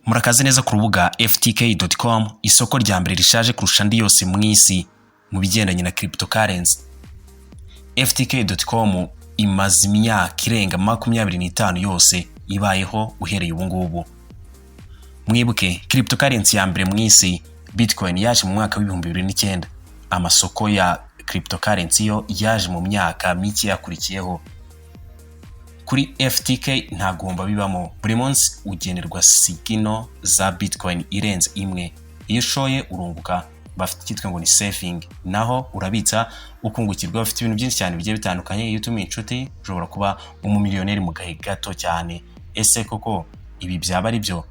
Murakaze neza ku rubuga ftk.com, isoko rya mbere rishaje kurusha andi yose mu isi mu bigendanye na cryptocurrency. ftk.com imaze imyaka irenga 25 yose ibayeho uhereye ubu ngubu. Mwibuke cryptocurrency ya mbere mu isi Bitcoin yaje mu mwaka wa 2009. Amasoko ya cryptocurrency yo yaje mu myaka mike yakurikiyeho. Kuri FTK ntagomba bibamo, buri munsi ugenerwa sigino za Bitcoin irenze imwe. Iyo ushoye urunguka, bafite kitwe ngo ni saving, naho urabitsa ukungukirwa. Bafite ibintu byinshi cyane bigiye bitandukanye. Iyo utumiye inshuti ushobora kuba umumiliyoneri mu gahe gato cyane. Ese koko ibi byaba ari byo?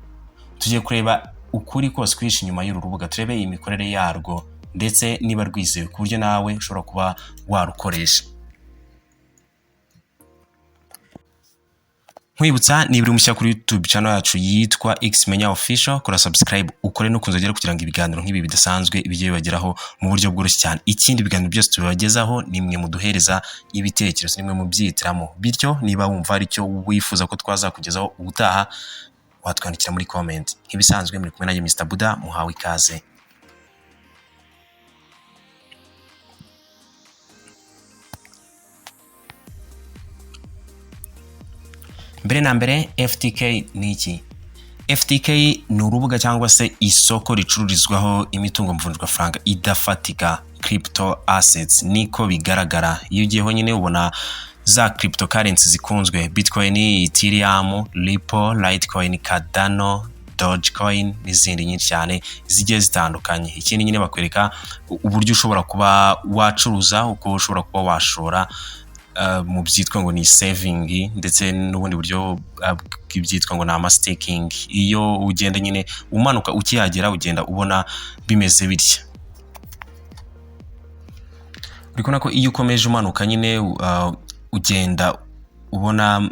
Tugiye kureba ukuri kose kwishi nyuma y'uru rubuga, turebe imikorere yarwo ndetse niba rwizewe ku buryo nawe ushobora kuba warukoresha. Nkwibutsa ni buri mushya kuri YouTube channel yacu yitwa Xmenya Official, kora subscribe ukore no kunzogera kugira ngo ibiganiro nk'ibi bidasanzwe ibijye bibageraho mu buryo bworoshye cyane. Ikindi biganiro byose tubagezaho nimwe muduhereza ibitekerezo, nimwe mu byitiramo. Bityo niba wumva ari cyo wifuza ko twazakugezaho ubutaha, watwandikira muri comment. Nk'ibisanzwe muri kumwe na Mr Buda, muhawe ikaze. Mbere na mbere, FTK ni iki? FTK ni urubuga cyangwa se isoko ricururizwaho imitungo mvunjwafaranga idafatika, crypto assets niko bigaragara. Iyo ugiyeho nyine ubona za cryptocurrency zikunzwe: Bitcoin, Ethereum, Ripple, Litecoin, Cardano, Dogecoin n'izindi nyinshi cyane zigiye zitandukanye. Ikindi nyine bakwereka uburyo ushobora kuba wacuruza, uko ushobora kuba washora mu byitwa ngo ni saving, ndetse n'ubundi buryo bw'ibyitwa ngo na staking. Iyo ugenda nyine umanuka ukihagera ugenda ubona bimeze bitya. Urikona ko iyo ukomeje umanuka nyine ugenda ubona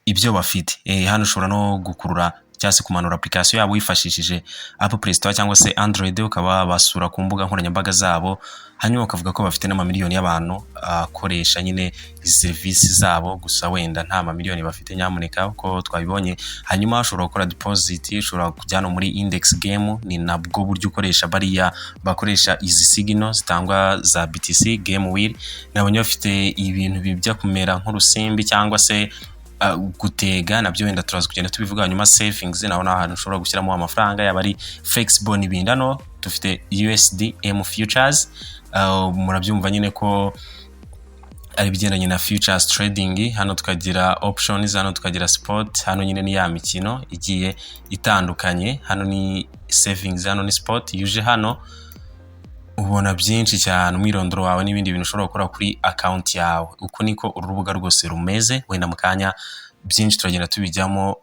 ibyo bafite. Hano ushobora no gukurura cyangwa se kumanura application yabo wifashishije Apple Play Store cyangwa se Android, ukaba basura ku mbuga nkoranyambaga zabo, hanyuma ukavuga ko bafite n'amamiliyoni y'abantu akoresha nyine izi service zabo. Gusa wenda nta mamiliyoni bafite, nyamuneka uko twabibonye. Hanyuma ushobora gukora deposit, ushobora kujyana muri index game, ni nabwo buryo ukoresha bariya bakoresha izi signal zitangwa za BTC game wheel. Nabonye bafite ibintu bijya kumera nk'urusimbi cyangwa se gutega, nabyo wenda turaza kugenda tubivuga. Hanyuma savings naho ahantu ushobora gushyiramo amafaranga, yaba ari flexible n'ibindi. Hano dufite USDM futures, murabyumva nyine ko ari bigendanye na futures trading. Hano tukagira options, hano tukagira spot. Hano nyine ni ya mikino igiye itandukanye. Hano ni savings, hano ni spot. Yuje hano ubona byinshi cyane, umwirondoro wawe n'ibindi bintu ushobora gukora kuri account yawe. Uko niko urubuga rwose rumeze. Wenda mukanya byinshi turagenda tubijyamo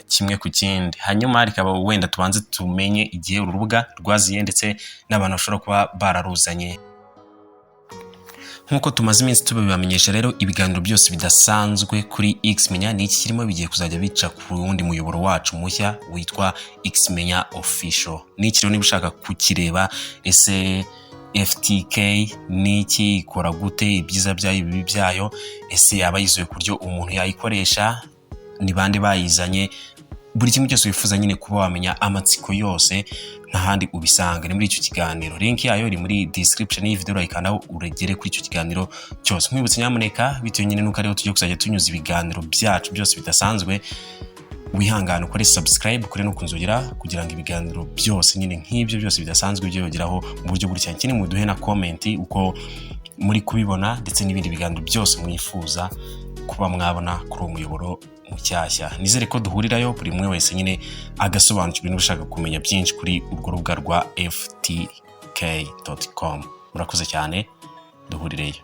kimwe ku kindi. Hanyuma rikaba wenda tubanze tumenye igihe urubuga rwaziye ndetse n'abantu bashobora kuba bararuzanye. Nkuko tumaze iminsi tubibamenyesha rero, ibiganiro byose bidasanzwe kuri Xmenya ni iki kirimo bigiye kuzajya bica ku wundi muyoboro wacu mushya witwa Xmenya Official. Ni iki rero niba ushaka kukireba, ese FTK ni iki, ikora gute, ibyiza byayo, ibibi byayo, ese yaba yizewe ku buryo umuntu yayikoresha, ni bande bayizanye, buri kimwe cyose wifuza nyine kuba wamenya amatsiko yose, ntahandi ubisanga ni muri icyo kiganiro. Link yayo iri muri description y'iyi video, urayikanda uregere kuri icyo kiganiro cyose. Nkwibutsa nyamuneka, bitewe nyine nuko ariho tugiye kuzajya tunyuza ibiganiro byacu byose bidasanzwe, wihangana ukore subscribe, ukore no kunzogera kugira ngo ibiganiro byose nyine nk'ibyo byose bidasanzwe byo bigeraho mu buryo buri cyane. Kindi muduhe na comment uko muri kubibona, ndetse n'ibindi biganiro byose mwifuza kuba mwabona kuri umuyoboro mushyashya. Nizere ko duhurirayo buri umwe wese nyine agasobanukirwa n'ushaka kumenya byinshi kuri urwo rubuga rwa ftk.com. Murakoze cyane, duhurireyo.